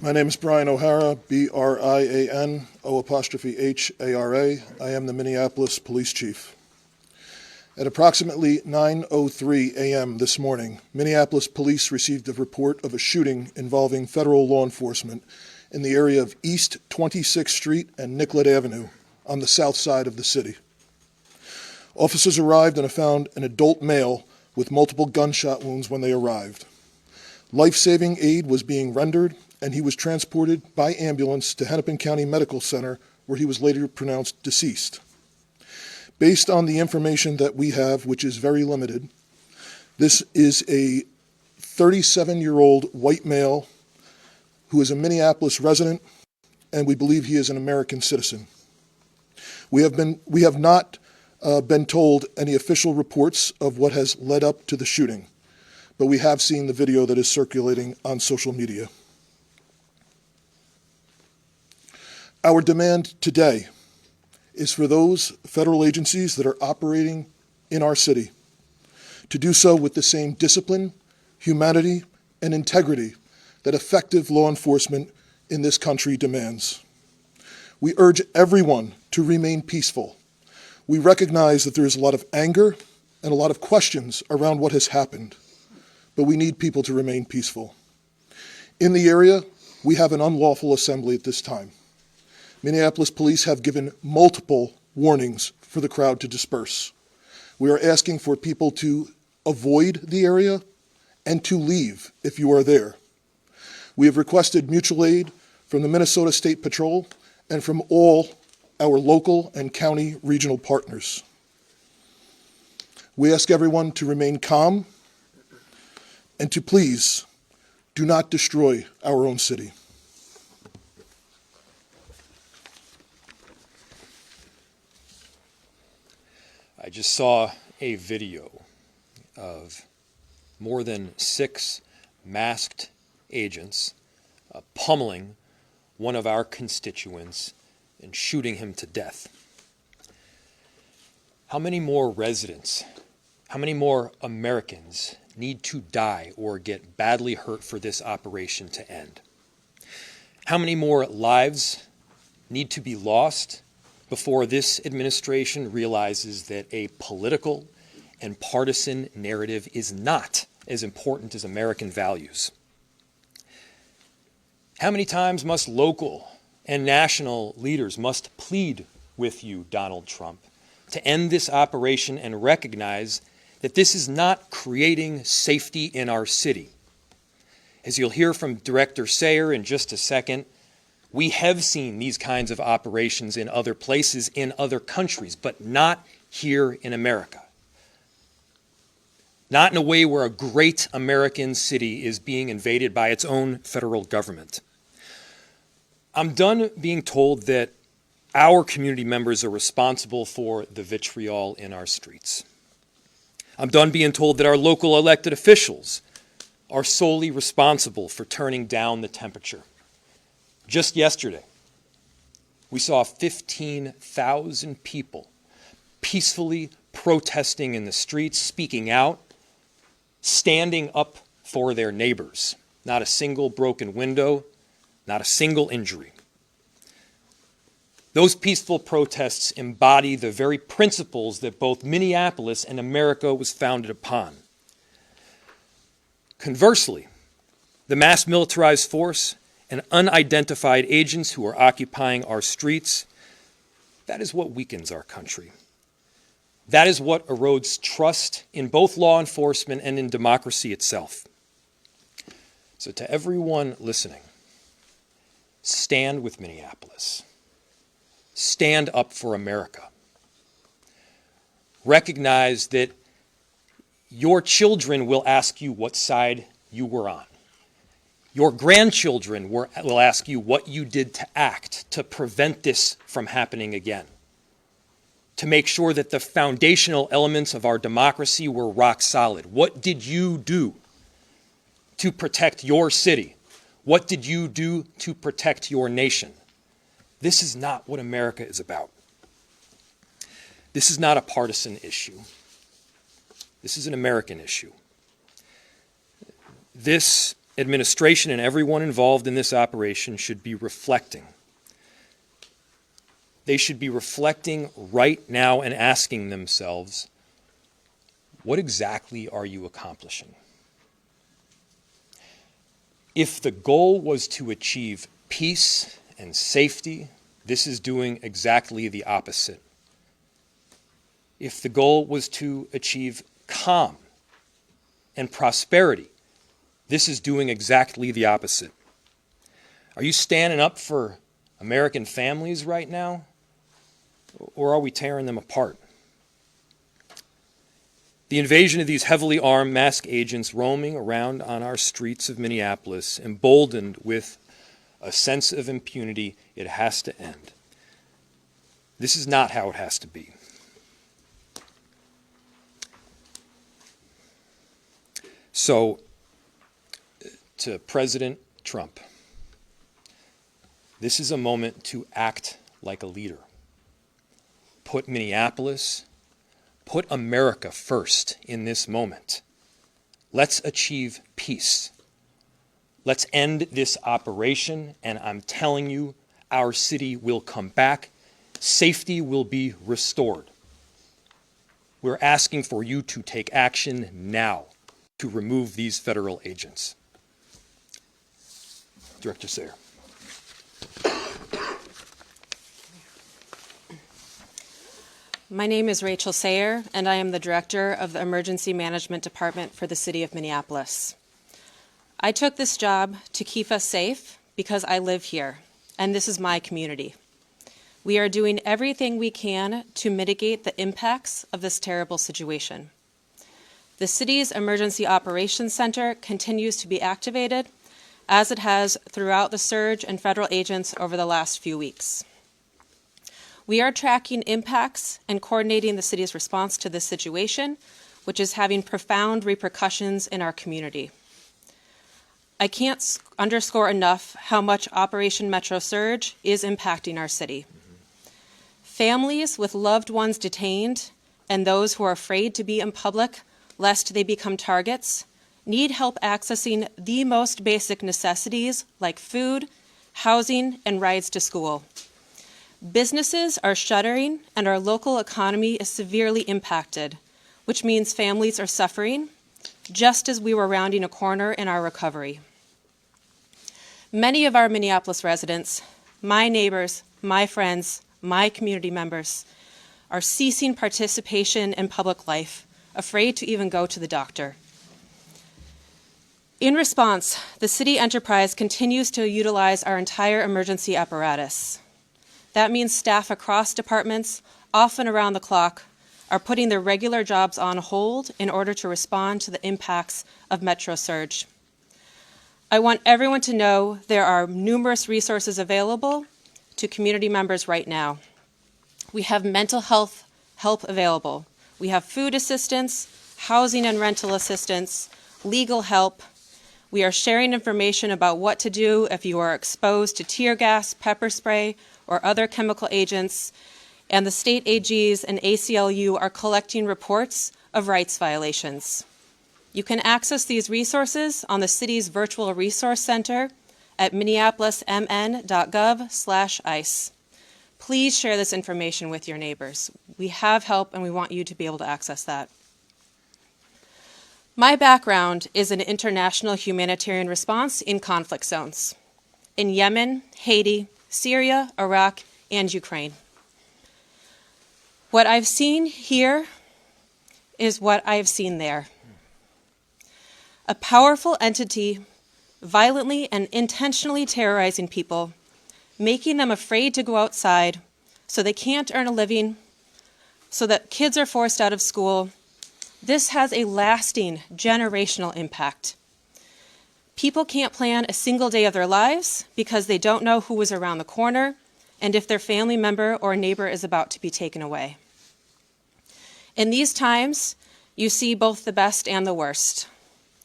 My name is Brian O'Hara, B-R-I-A-N, O''H-A-R-A. I am the Minneapolis Police Chief. At approximately 9:03 a.m. this morning, Minneapolis police received a report of a shooting involving federal law enforcement in the area of East 26th Street and Nicollet Avenue on the south side of the city. Officers arrived and found an adult male with multiple gunshot wounds when they arrived. Life-saving aid was being rendered, and he was transported by ambulance to Hennepin County Medical Center, where he was later pronounced deceased. Based on the information that we have, which is very limited, this is a 37-year-old white male who is a Minneapolis resident, and we believe he is an American citizen. We have not been told any official reports of what has led up to the shooting, but we have seen the video that is circulating on social media. Our demand today is for those federal agencies that are operating in our city to do so with the same discipline, humanity, and integrity that effective law enforcement in this country demands. We urge everyone to remain peaceful. We recognize that there is a lot of anger and a lot of questions around what has happened, but we need people to remain peaceful. In the area, we have an unlawful assembly at this time. Minneapolis police have given multiple warnings for the crowd to disperse. We are asking for people to avoid the area and to leave if you are there. We have requested mutual aid from the Minnesota State Patrol and from all our local and county regional partners. We ask everyone to remain calm and to please do not destroy our own city. I just saw a video of more than 6 masked agents pummeling one of our constituents and shooting him to death. How many more residents, how many more Americans need to die or get badly hurt for this operation to end? How many more lives need to be lost before this administration realizes that a political and partisan narrative is not as important as American values? How many times must local and national leaders must plead with you, Donald Trump, to end this operation and recognize that this is not creating safety in our city? As you'll hear from Director Sayer in just a second, we have seen these kinds of operations in other places, in other countries, but not here in America. Not in a way where a great American city is being invaded by its own federal government. I'm done being told that our community members are responsible for the vitriol in our streets. I'm done being told that our local elected officials are solely responsible for turning down the temperature. Just yesterday, we saw 15,000 people peacefully protesting in the streets, speaking out, standing up for their neighbors. Not a single broken window, not a single injury. Those peaceful protests embody the very principles that both Minneapolis and America was founded upon. Conversely, the mass militarized force and unidentified agents who are occupying our streets, that is what weakens our country. That is what erodes trust in both law enforcement and in democracy itself. So to everyone listening, stand with Minneapolis. Stand up for America. Recognize that your children will ask you what side you were on. Your grandchildren will ask you what you did to act to prevent this from happening again, to make sure that the foundational elements of our democracy were rock solid. What did you do to protect your city? What did you do to protect your nation? This is not what America is about. This is not a partisan issue. This is an American issue. This administration and everyone involved in this operation should be reflecting. They should be reflecting right now and asking themselves, what exactly are you accomplishing? If the goal was to achieve peace and safety, this is doing exactly the opposite. If the goal was to achieve calm and prosperity, this is doing exactly the opposite. Are you standing up for American families right now, or are we tearing them apart? The invasion of these heavily armed masked agents roaming around on our streets of Minneapolis, emboldened with a sense of impunity, it has to end. This is not how it has to be. So, to President Trump, this is a moment to act like a leader. Put Minneapolis, put America first in this moment. Let's achieve peace. Let's end this operation, and I'm telling you, our city will come back. Safety will be restored. We're asking for you to take action now to remove these federal agents. Director Sayer. My name is Rachel Sayer, and I am the Director of the Emergency Management Department for the City of Minneapolis. I took this job to keep us safe because I live here, and this is my community. We are doing everything we can to mitigate the impacts of this terrible situation. The city's Emergency Operations Center continues to be activated, as it has throughout the surge in federal agents over the last few weeks. We are tracking impacts and coordinating the city's response to this situation, which is having profound repercussions in our community. I can't underscore enough how much Operation Metro Surge is impacting our city. Families with loved ones detained and those who are afraid to be in public lest they become targets need help accessing the most basic necessities like food, housing, and rides to school. Businesses are shuttering and our local economy is severely impacted, which means families are suffering, just as we were rounding a corner in our recovery. Many of our Minneapolis residents, my neighbors, my friends, my community members, are ceasing participation in public life, afraid to even go to the doctor. In response, the city enterprise continues to utilize our entire emergency apparatus. That means staff across departments, often around the clock, are putting their regular jobs on hold in order to respond to the impacts of Metro Surge. I want everyone to know there are numerous resources available to community members right now. We have mental health help available. We have food assistance, housing and rental assistance, legal help. We are sharing information about what to do if you are exposed to tear gas, pepper spray, or other chemical agents, and the state AGs and ACLU are collecting reports of rights violations. You can access these resources on the city's virtual resource center at minneapolismn.gov/ICE. Please share this information with your neighbors. We have help and we want you to be able to access that. My background is in international humanitarian response in conflict zones in Yemen, Haiti, Syria, Iraq, and Ukraine. What I've seen here is what I've seen there. A powerful entity violently and intentionally terrorizing people, making them afraid to go outside so they can't earn a living, so that kids are forced out of school. This has a lasting generational impact. People can't plan a single day of their lives because they don't know who is around the corner and if their family member or neighbor is about to be taken away. In these times, you see both the best and the worst.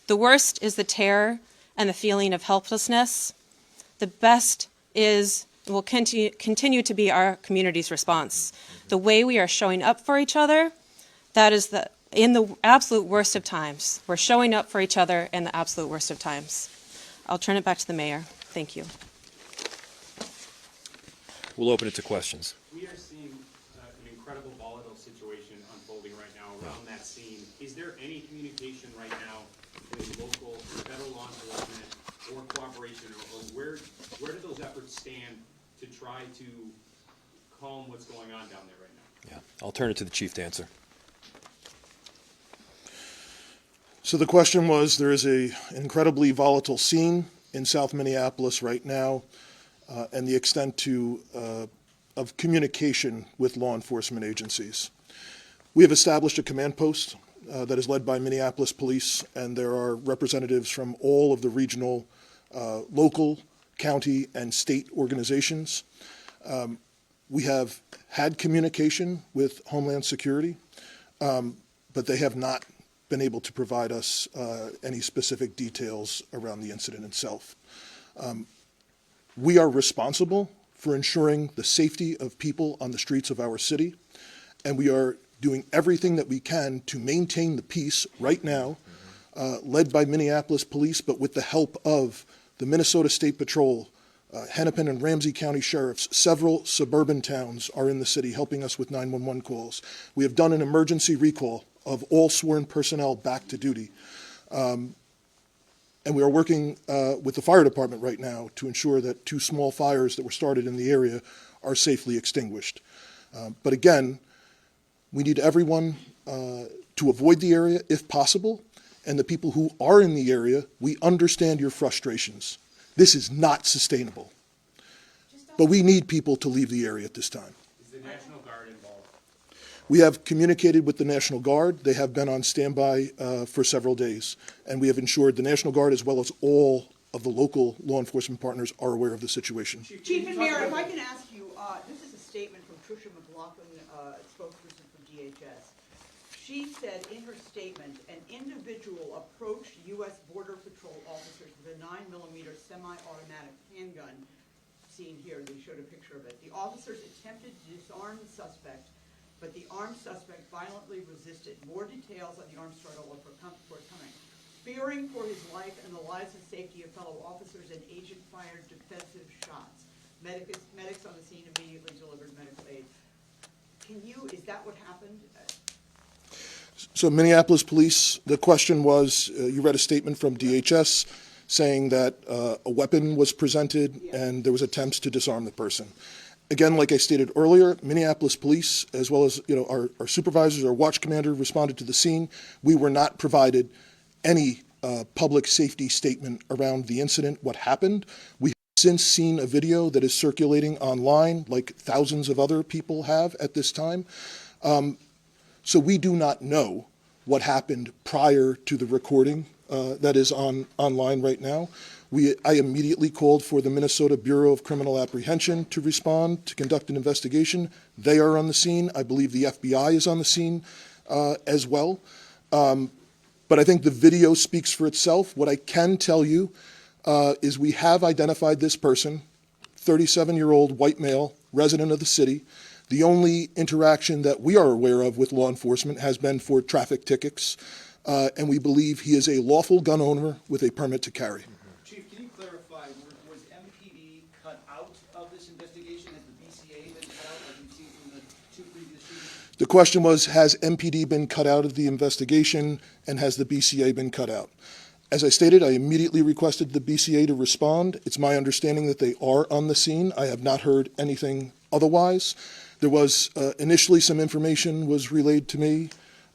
The worst is the terror and the feeling of helplessness. The best will continue to be our community's response. The way we are showing up for each other, that is in the absolute worst of times. We're showing up for each other in the absolute worst of times. I'll turn it back to the mayor. Thank you. We'll open it to questions. We are seeing an incredible volatile situation unfolding right now around that scene. Is there any communication right now between local, federal law enforcement or cooperation, or where do those efforts stand to try to calm what's going on down there right now? Yeah, I'll turn it to the chief to answer. So the question was, there is an incredibly volatile scene in South Minneapolis right now, and the extent of communication with law enforcement agencies. We have established a command post that is led by Minneapolis Police, and there are representatives from all of the regional, local, county, and state organizations. We have had communication with Homeland Security, but they have not been able to provide us any specific details around the incident itself. We are responsible for ensuring the safety of people on the streets of our city, and we are doing everything that we can to maintain the peace right now, led by Minneapolis Police, but with the help of the Minnesota State Patrol, Hennepin and Ramsey County Sheriffs. Several suburban towns are in the city helping us with 911 calls. We have done an emergency recall of all sworn personnel back to duty. And we are working with the fire department right now to ensure that 2 small fires that were started in the area are safely extinguished. But again, we need everyone to avoid the area if possible. And the people who are in the area, we understand your frustrations. This is not sustainable. But we need people to leave the area at this time. Is the National Guard involved? We have communicated with the National Guard. They have been on standby for several days, and we have ensured the National Guard, as well as all of the local law enforcement partners, are aware of the situation. Chief and Mayor, if I can ask you, this is a statement from Tricia McLaughlin, spokesperson from DHS. She said in her statement, an individual approached U.S. Border Patrol officers with a 9mm semi-automatic handgun. Seen here, they showed a picture of it. The officers attempted to disarm the suspect, but the armed suspect violently resisted. More details on the armed struggle are forthcoming. Fearing for his life and the lives and safety of fellow officers, an agent fired defensive shots. Medics on the scene immediately delivered medical aid. Is that what happened? So Minneapolis Police, the question was, you read a statement from DHS saying that a weapon was presented and there was attempts to disarm the person. Again, like I stated earlier, Minneapolis Police, as well as our supervisors, our watch commander, responded to the scene. We were not provided any public safety statement around the incident, what happened. We have since seen a video that is circulating online, like thousands of other people have at this time. So we do not know what happened prior to the recording that is online right now. I immediately called for the Minnesota Bureau of Criminal Apprehension to respond, to conduct an investigation. They are on the scene. I believe the FBI is on the scene as well. But I think the video speaks for itself. What I can tell you is we have identified this person, 37-year-old white male, resident of the city. The only interaction that we are aware of with law enforcement has been for traffic tickets, and we believe he is a lawful gun owner with a permit to carry. Chief, can you clarify, was MPD cut out of this investigation? Has the BCA been cut out, like we've seen from the 2 previous shootings? The question was, has MPD been cut out of the investigation, and has the BCA been cut out? As I stated, I immediately requested the BCA to respond. It's my understanding that they are on the scene. I have not heard anything otherwise. There was initially some information was relayed to me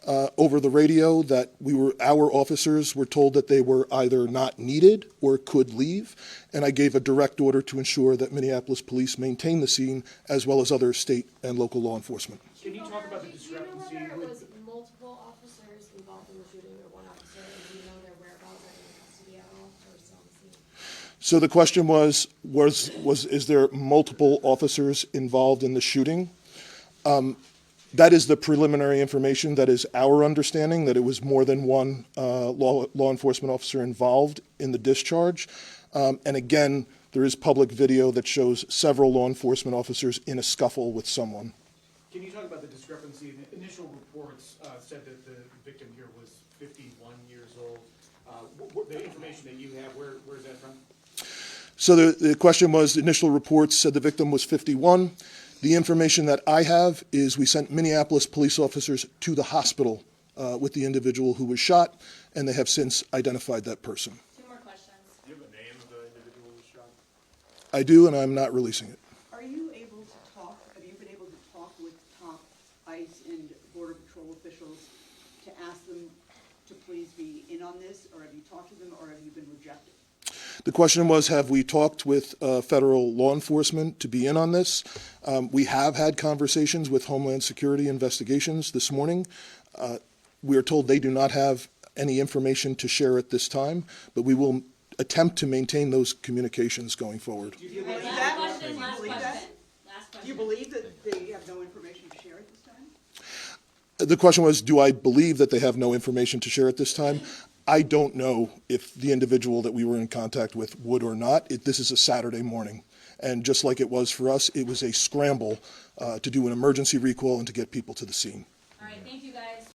over the radio that our officers were told that they were either not needed or could leave, and I gave a direct order to ensure that Minneapolis Police maintain the scene, as well as other state and local law enforcement. Can you talk about the discrepancy? Do you know whether it was multiple officers involved in the shooting or one officer? And do you know their whereabouts? Are they in custody at all, or still on the scene? So the question was is there multiple officers involved in the shooting? That is the preliminary information. That is our understanding, that it was more than one law enforcement officer involved in the discharge. And again, there is public video that shows several law enforcement officers in a scuffle with someone. Can you talk about the discrepancy? The initial reports said that the victim here was 51 years old. The information that you have, where's that from? So the question was, the initial reports said the victim was 51. The information that I have is we sent Minneapolis police officers to the hospital with the individual who was shot, and they have since identified that person. Two more questions. Do you have a name of the individual who was shot? I do, and I'm not releasing it. Are you able to talk, have you been able to talk with top ICE and Border Patrol officials to ask them to please be in on this, or have you talked to them, or have you been rejected? The question was, have we talked with federal law enforcement to be in on this? We have had conversations with Homeland Security Investigations this morning. We are told they do not have any information to share at this time, but we will attempt to maintain those communications going forward. Do you believe Last that? question, Do you last believe that? question. Last Do question. you believe that they have no information to share at this time? The question was, do I believe that they have no information to share at this time? I don't know if the individual that we were in contact with would or not. This is a Saturday morning. And just like it was for us, it was a scramble to do an emergency recall and to get people to the scene. All right, thank you.